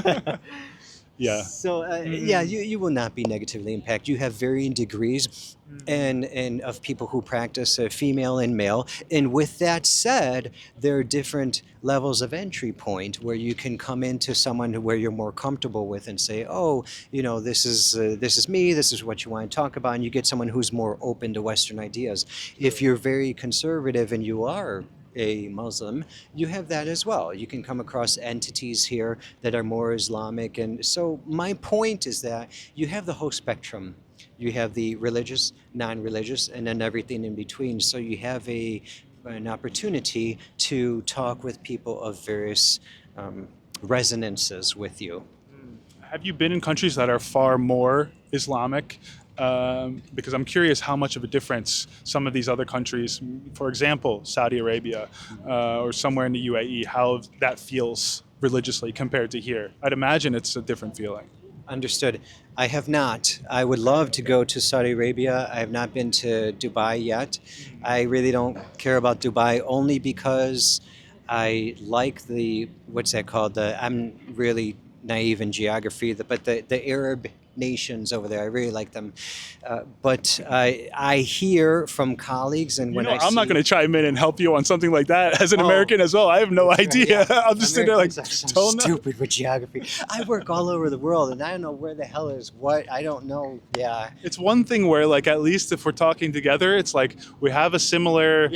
Yeah. So yeah, you will not be negatively impacted. You have varying degrees, and of people who practice female and male. And with that said, there are different levels of entry point where you can come into someone where you're more comfortable with and say, oh, this is me. This is what you want to talk about, and you get someone who's more open to Western ideas. If you're very conservative and you are a Muslim, you have that as well. You can come across entities here that are more Islamic. And so my point is that you have the whole spectrum. You have the religious, non-religious, and then everything in between. So you have an opportunity to talk with people of various resonances with you. Have you been in countries that are far more Islamic? Because I'm curious how much of a difference some of these other countries, for example, Saudi Arabia or somewhere in the UAE, how that feels religiously compared to here. I'd imagine it's a different feeling. Understood. I have not. I would love to go to Saudi Arabia. I have not been to Dubai yet. I really don't care about Dubai only because I like what's that called? I'm really naive in geography, but the Arab nations over there, I really like them. But I hear from colleagues, and I'm not going to chime in and help you on something like that as an American as well. I have no idea. Yeah. I'm just sitting there like, so stupid with geography. I work all over the world, and I don't know where the hell is what. I don't know. Yeah. It's one thing where, like, at least if we're talking together, it's like we have a similar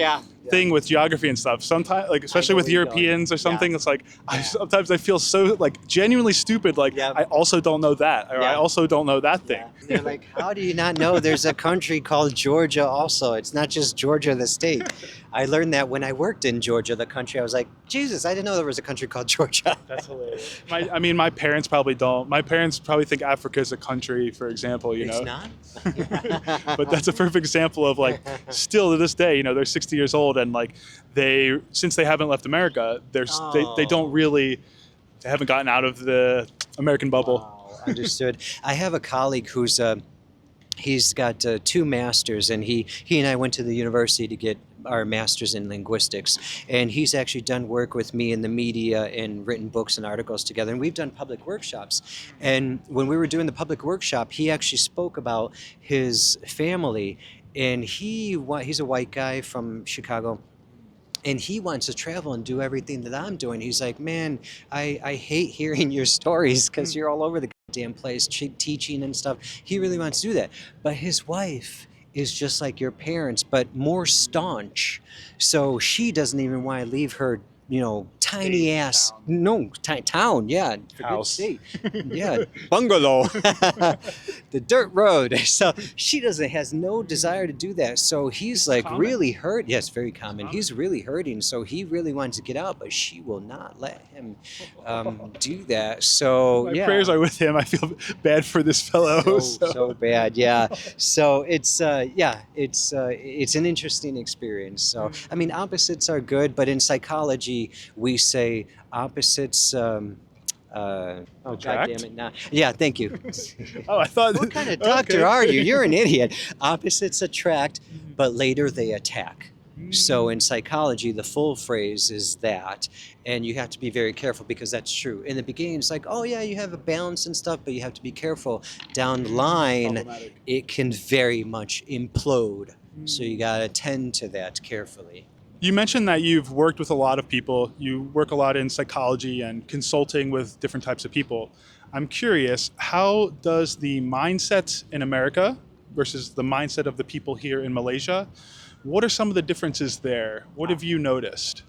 thing with geography and stuff. Sometimes, like, especially with Europeans or something, it's like sometimes I feel so like genuinely stupid. Like I also don't know that, or I also don't know that thing. They're like, how do you not know there's a country called Georgia also? It's not just Georgia, the state. I learned that when I worked in Georgia, the country. I was like, Jesus, I didn't know there was a country called Georgia. That's hilarious. My parents probably don't. My parents probably think Africa is a country, for example, It's not? But that's a perfect example of, like, still to this day, they're 60 years old, and like since they haven't left America, they don't really, they haven't gotten out of the American bubble. Wow, understood. I have a colleague who's he's got 2 masters, and he and I went to the university to get our masters in linguistics, and he's actually done work with me in the media and written books and articles together, and we've done public workshops. And when we were doing the public workshop, he actually spoke about his family, and he's a white guy from Chicago, and he wants to travel and do everything that I'm doing. He's like, man, I hate hearing your stories because you're all over the goddamn place teaching and stuff. He really wants to do that. But his wife is just like your parents, but more staunch. So she doesn't even want to leave her, tiny ass town, yeah, House. Yeah, bungalow, the dirt road. So she has no desire to do that. So he's like Common. really hurt. Yes, very common. He's really hurting. So he really wants to get out, but she will not let him do that. So My prayers are with him. I feel bad for this fellow. So bad, yeah. So it's an interesting experience. So I mean, opposites are good, but in psychology we say opposites. God damn it! Now, yeah, thank you. Oh, I thought. What kind of doctor are you? You're an idiot. Opposites attract, but later they attack. So in psychology, the full phrase is that, and you have to be very careful because that's true. In the beginning, it's like, oh yeah, you have a balance and stuff, but you have to be careful. Down the line, Problematic. it can very much implode. So you gotta tend to that carefully. You mentioned that you've worked with a lot of people. You work a lot in psychology and consulting with different types of people. I'm curious, how does the mindset in America versus the mindset of the people here in Malaysia, what are some of the differences there? What have you noticed?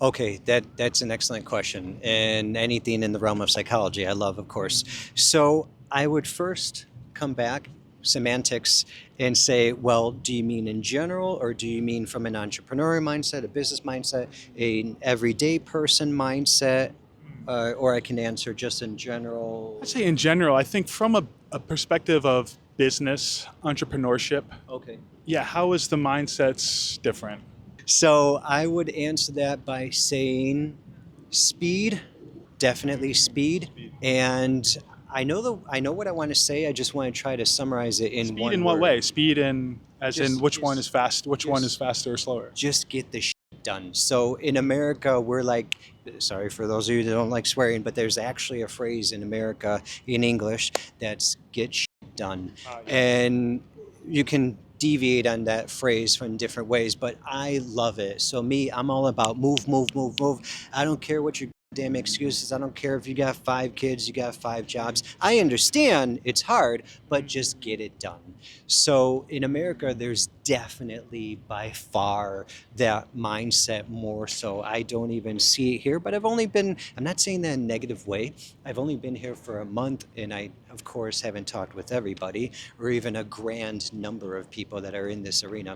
Okay, that's an excellent question, and anything in the realm of psychology, I love, of course. So I would first come back semantics and say, well, do you mean in general, or do you mean from an entrepreneurial mindset, a business mindset, an everyday person mindset, or I can answer just in general. I'd say in general, I think from a perspective of business, entrepreneurship, Okay. yeah, how is the mindsets different? So I would answer that by saying speed, definitely speed. And I know what I want to say. I just want to try to summarize it in Speed one in what word. way? Speed in, as in which one is Just fast, which one is just faster or slower? just get the shit done. So in America, we're like, sorry for those of you that don't like swearing, but there's actually a phrase in America in English that's get shit done. Yeah. And you can deviate on that phrase from different ways, but I love it. So me, I'm all about move, move, move, move. I don't care what your damn excuses. I don't care if you got 5 kids, you got 5 jobs. I understand it's hard, but just get it done. So in America, there's definitely by far that mindset more so. I don't even see it here, but I'm not saying that in a negative way. I've only been here for a month, and I, of course, haven't talked with everybody or even a grand number of people that are in this arena.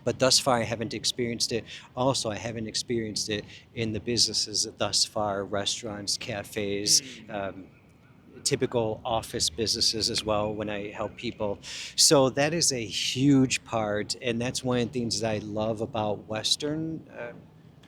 But thus far, I haven't experienced it. Also, I haven't experienced it in the businesses thus far, restaurants, cafes, typical office businesses as well when I help people. So that is a huge part, and that's one of the things that I love about Western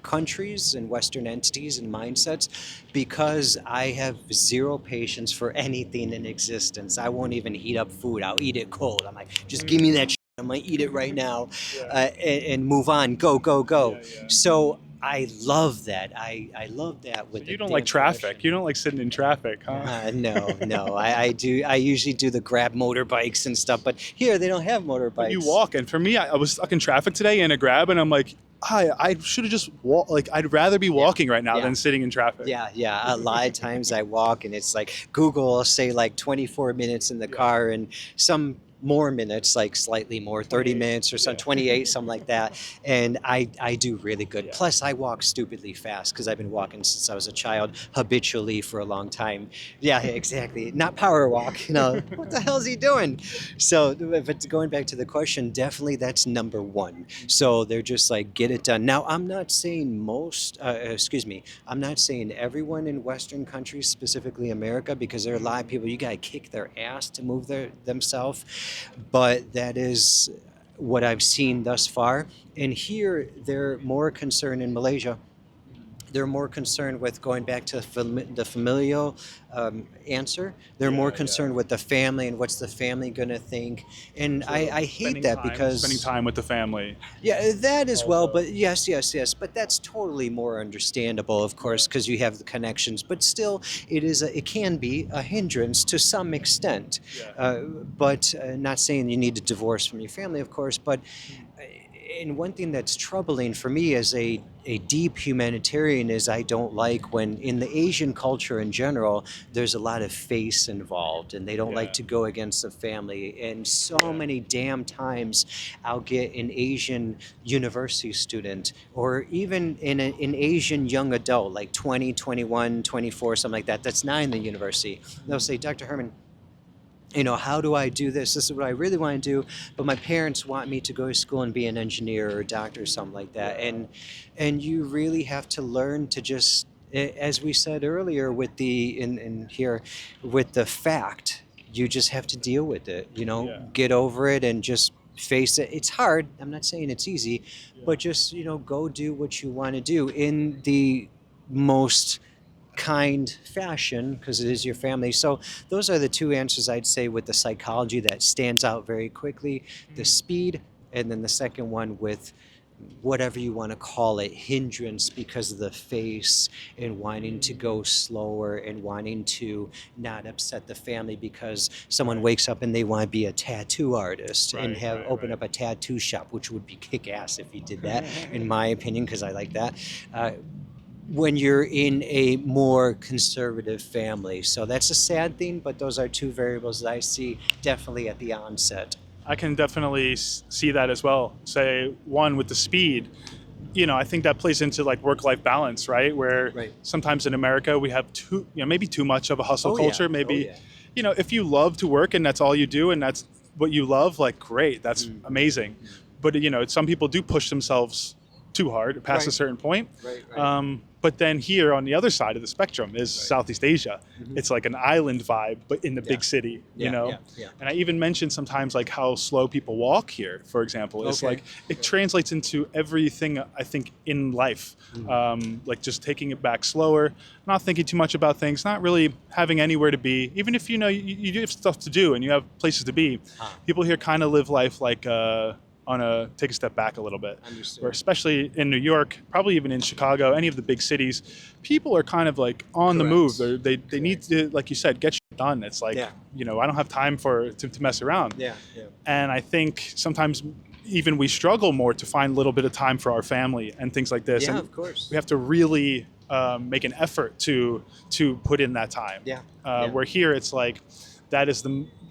countries and Western entities and mindsets, because I have zero patience for anything in existence. I won't even heat up food. I'll eat it cold. I'm like, just give me that shit. I'm gonna eat it right now, and move on. Go, go, go. Yeah. So I love that. I love that with So the you don't damn like traffic. profession. You don't like sitting in traffic, huh? No. I do. I usually do the grab motorbikes and stuff, but here they don't have But you motorbikes. walk, and for me, I was stuck in traffic today in a grab, and I'm like, I should have just walked. Like, I'd rather be walking right now Yeah. than sitting in traffic. Yeah. A lot of times I walk, and it's like Google will say like 24 minutes in the car, and some more minutes, like slightly more, 30 28, minutes or some yeah. 28, something like that. And I do really good. Yeah. Plus, I walk stupidly fast because I've been walking since I was a child, habitually for a long time. Yeah, exactly. Not power walk. You know, what the hell is he doing? So, but going back to the question, definitely that's number one. So they're just like, get it done. Now, I'm not saying I'm not saying everyone in Western countries, specifically America, because there are a lot of people, you got to kick their ass to move themselves. But that is what I've seen thus far. And here, they're more concerned in Malaysia. They're more concerned with going back to the familial answer. They're more concerned with the family and what's the family going to think. And I hate that because spending time with the family. yeah, that as well. But yes. But that's totally more understandable, of course, because you have the connections. But still, it can be a hindrance to some extent. But not saying you need to divorce from your family, of course. But and one thing that's troubling for me as a deep humanitarian is I don't like when in the Asian culture in general, there's a lot of face involved and they don't like to go against the family. And so many damn times I'll get an Asian university student or even an Asian young adult, like 20, 21, 24, something like that, that's not in the university. They'll say, Dr. Herman, how do I do this? This is what I really want to do, but my parents want me to go to school and be an engineer or a doctor or something like that. And you really have to learn to just, as we said earlier, with with the fact, you just have to deal with it. Get over it and just face it. It's hard. I'm not saying it's easy, but just go do what you want to do in the most kind fashion because it is your family. So those are the two answers I'd say with the psychology that stands out very quickly: the speed and then the second one with whatever you want to call it, hindrance because of the face and wanting to go slower and wanting to not upset the family because someone wakes up and they want to be a tattoo artist and have open up a tattoo shop, which would be kick-ass if he did that, in my opinion, because I like that. When you're in a more conservative family. So that's a sad thing, but those are two variables that I see definitely at the onset. I can definitely see that as well. Say one with the speed, I think that plays into like work-life balance, right? Where sometimes in America we have maybe too much of a hustle culture. Maybe, if you love to work and that's all you do and that's what you love, like great, that's amazing. But some people do push themselves too hard past a certain point. But then here on the other side of the spectrum is Southeast Asia. It's like an island vibe, but in the big city, And I even mentioned sometimes like how slow people walk here, for example. It's like it translates into everything I think in life. Like just taking it back slower, not thinking too much about things, not really having anywhere to be. Even if you do have stuff to do and you have places to be, people here kind of live life like take a step back a little bit. Where especially in New York, probably even in Chicago, any of the big cities, people are kind of like on the move. They need to, like you said, get shit done. It's like, I don't have time to mess around. And I think sometimes even we struggle more to find a little bit of time for our family and things like this. And of course. We have to really make an effort to put in that time. Where here it's like, that is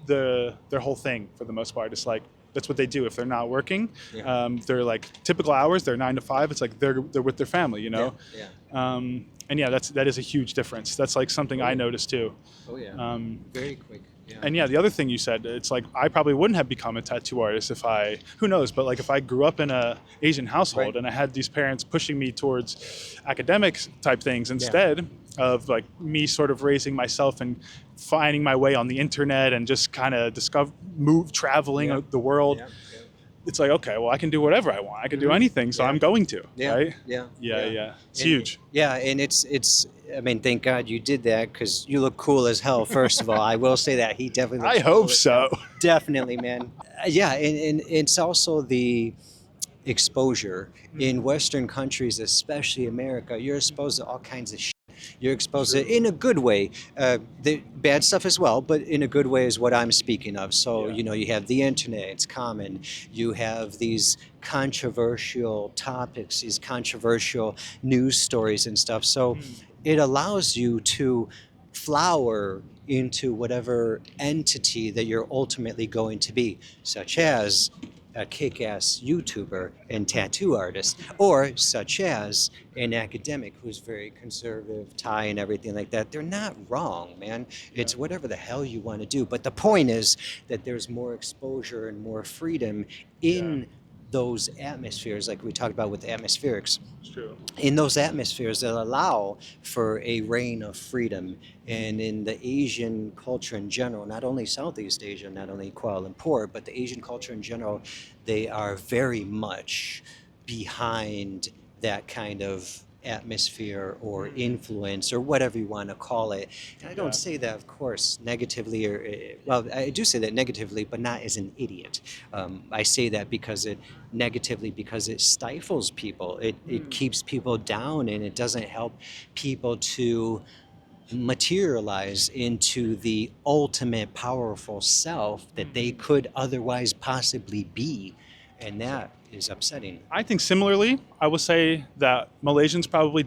their whole thing for the most part. It's like, that's what they do. If they're not working, they're like typical hours. They're 9 to 5. It's like they're with their family, And that is a huge difference. That's like something I noticed too. Very quick. And the other thing you said, it's like I probably wouldn't have become a tattoo artist who knows, but like if I grew up in a Asian household and I had these parents pushing me towards academic type things instead of like me sort of raising myself and finding my way on the internet and just kind of traveling the world. It's like, okay, well, I can do whatever I want. I can do anything, so I'm going to, right? It's huge. And it's. I mean, thank God you did that because you look cool as hell. First of all, I will say that he definitely. I hope so. Definitely, man. And it's also the exposure in Western countries, especially America. You're exposed to all kinds of shit. You're exposed to in a good way, the bad stuff as well, but in a good way is what I'm speaking of. So, you have the internet, it's common. You have these controversial topics, these controversial news stories and stuff. So it allows you to flower into whatever entity that you're ultimately going to be, such as a kick-ass YouTuber and tattoo artist, or such as an academic who's very conservative, Thai and everything like that. They're not wrong, man. It's whatever the hell you want to do. But the point is that there's more exposure and more freedom in those atmospheres, like we talked about with atmospherics. It's true. In those atmospheres that allow for a reign of freedom. And in the Asian culture in general, not only Southeast Asia, not only Kuala Lumpur, but the Asian culture in general, they are very much behind that kind of atmosphere or influence or whatever you want to call it. And I don't say that, of course, negatively I do say that negatively, but not as an idiot. I say that because it stifles people. It keeps people down and it doesn't help people to materialize into the ultimate powerful self that they could otherwise possibly be. And that is upsetting. I think similarly, I would say that Malaysians probably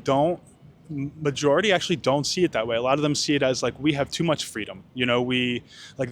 majority actually don't see it that way. A lot of them see it as like we have too much freedom. They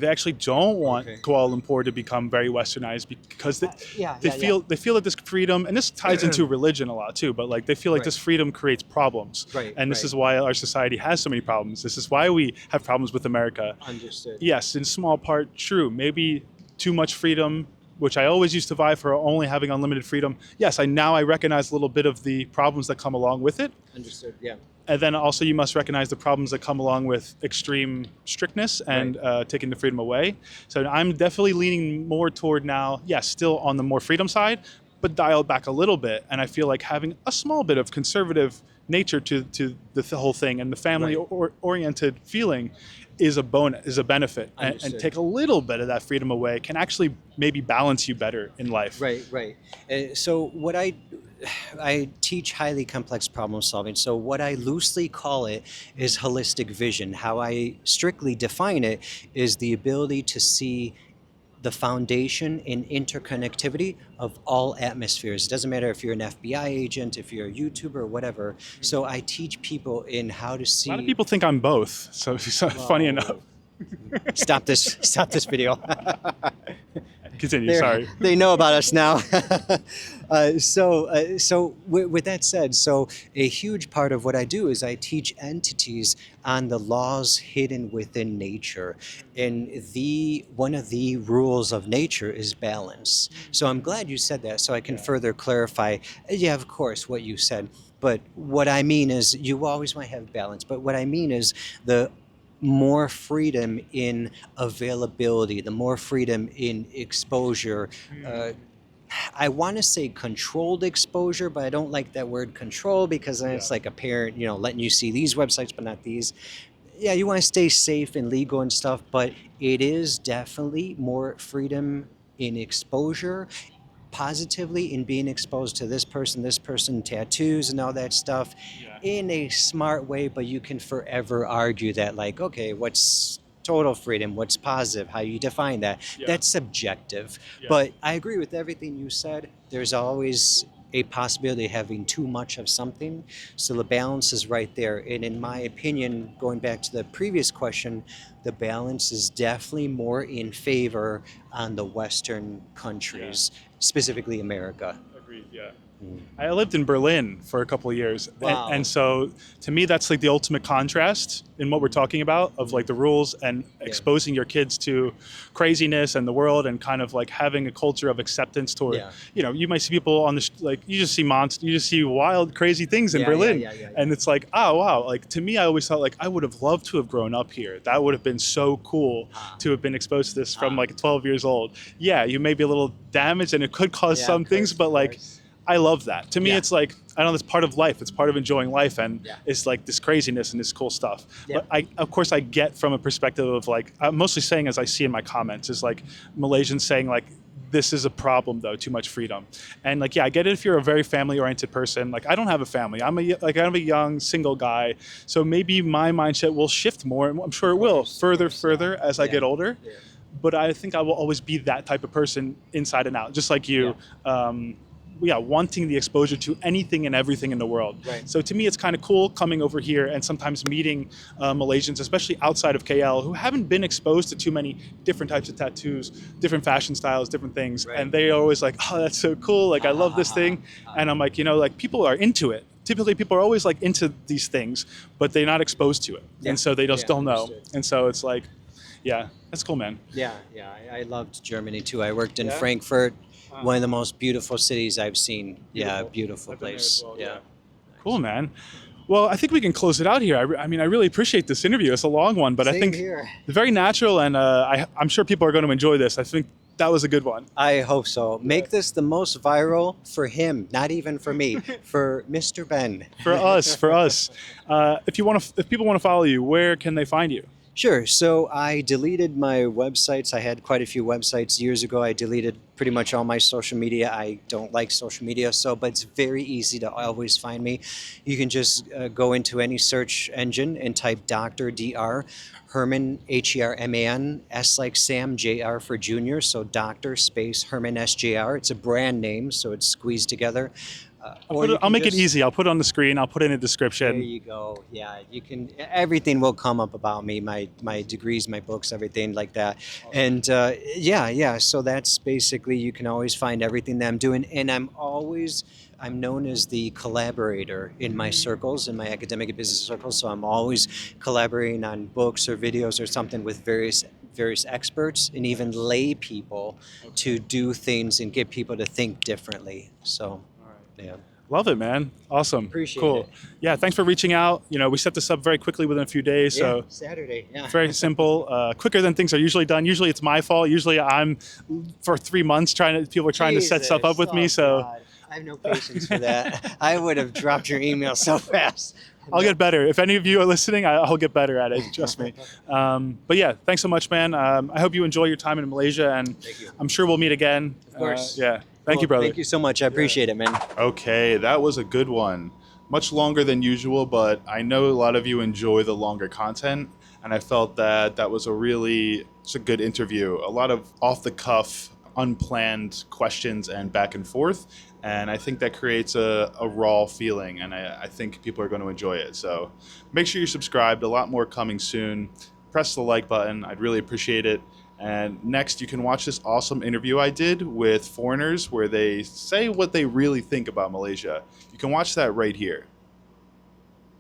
actually don't want Kuala Lumpur to become very westernized because they feel that this freedom, and this ties into religion a lot too, but like they feel like this freedom creates problems. And this is why our society has so many problems. This is why we have problems with America. Understood. Yes, in small part, true. Maybe too much freedom, which I always used to vie for only having unlimited freedom. Yes, I recognize a little bit of the problems that come along with it. Understood, yeah. And then also you must recognize the problems that come along with extreme strictness and taking the freedom away. So I'm definitely leaning more toward now, still on the more freedom side, but dialed back a little bit. And I feel like having a small bit of conservative nature to the whole thing, and the family oriented feeling is a bonus, is a benefit, and take a little bit of that freedom away can actually maybe balance you better in life. Right. So what I teach highly complex problem solving. So what I loosely call it is holistic vision. How I strictly define it is the ability to see the foundation and interconnectivity of all atmospheres. It doesn't matter if you're an FBI agent, if you're a YouTuber, or whatever. So I teach people in how to see. A lot of people think I'm both. So funny enough. Stop this video. Continue. Sorry. They know about us now. So with that said, so a huge part of what I do is I teach entities on the laws hidden within nature, and one of the rules of nature is balance. So I'm glad you said that, so I can further clarify. Yeah, of course, what you said. But what I mean is, you always want to have balance. But what I mean is the more freedom in availability, the more freedom in exposure. I want to say controlled exposure, but I don't like that word control, because then it's like a parent, letting you see these websites but not these. Yeah, you want to stay safe and legal and stuff, but it is definitely more freedom in exposure, positively in being exposed to this person, tattoos and all that stuff in a smart way. But you can forever argue that, like, okay, what's total freedom, what's positive, how you define that? That's subjective. But I agree with everything you said. There's always a possibility of having too much of something, so the balance is right there. And in my opinion, going back to the previous question, the balance is definitely more in favor on the Western countries, specifically America. Agreed. Yeah. I lived in Berlin for a couple of years. Wow. And so to me, that's like the ultimate contrast in what we're talking about, of like the rules and exposing your kids to craziness and the world, and kind of like having a culture of acceptance toward, you might see people on the, like, you just see wild, crazy things in Berlin. And it's like, oh, wow. Like, to me, I always thought, like, I would have loved to have grown up here. That would have been so cool to have been exposed to this from like 12 years old. Yeah, you may be a little damaged and it could cause some things, but like, I love that. To me, it's like, I know that's part of life. It's part of enjoying life, and it's like this craziness and this cool stuff. But of course, I get from a perspective of, like, I'm mostly saying, as I see in my comments, is like Malaysians saying, like, this is a problem though, too much freedom. And like, I get it if you're a very family-oriented person. Like, I don't have a family. I'm a young single guy, so maybe my mindset will shift more, and I'm sure it will further as I get older. But I think I will always be that type of person inside and out, just like you. Wanting the exposure to anything and everything in the world. So to me, it's kind of cool coming over here and sometimes meeting Malaysians, especially outside of KL, who haven't been exposed to too many different types of tattoos, different fashion styles, different things. And they are always like, oh, that's so cool. Like, I love this thing. And I'm like, like, people are into it. Typically, people are always like into these things, but they're not exposed to it. And so they just don't know. And so it's like, that's cool, man. I loved Germany too. I worked in Frankfurt. One of the most beautiful cities I've seen. Beautiful place. Cool, man. Well, I think we can close it out here. I mean, I really appreciate this interview. It's a long one, but I think it's very natural, and I'm sure people are going to enjoy this. I think that was a good one. I hope so. Make this the most viral for him, not even for me, for Mr. Ben. For us. If people want to follow you, where can they find you? Sure. So I deleted my websites. I had quite a few websites years ago. I deleted pretty much all my social media. I don't like social media, but it's very easy to always find me. You can just go into any search engine and type Dr. Dr. Herman, Herman, S like Sam, Jr. for Junior. So Dr. space Herman SJR. It's a brand name, so it's squeezed together. I'll make it easy. I'll put it on the screen. I'll put it in a description. There you go. Yeah, you can. Everything will come up about me, my degrees, my books, everything like that. And so that's basically, you can always find everything that I'm doing. And I'm known as the collaborator in my circles, in my academic and business circles. So I'm always collaborating on books or videos or something with various experts and even lay people to do things and get people to think differently. So. Yeah. Love it, man. Awesome. Appreciate Cool. it. Yeah, thanks for reaching out. We set this up very quickly within a few days, so Saturday. Yeah. very simple, quicker than things are usually done. Usually it's my fault. Usually I'm for 3 months people are trying to set stuff up with me. So God. I have no patience for that. I would have dropped your email so fast. I'll get better. If any of you are listening, I'll get better at it. Trust me. But yeah, thanks so much, man. I hope you enjoy your time in Malaysia, and Thank you. I'm sure we'll meet again. Of course. Yeah. Thank you, Well, brother. Thank you so much. I appreciate it, man. Okay, that was a good one. Much longer than usual, but I know a lot of you enjoy the longer content, and I felt that that was it's a good interview. A lot of off the cuff, unplanned questions and back and forth, and I think that creates a raw feeling, and I think people are going to enjoy it. So make sure you're subscribed. A lot more coming soon. Press the like button. I'd really appreciate it. And next, you can watch this awesome interview I did with foreigners where they say what they really think about Malaysia. You can watch that right here.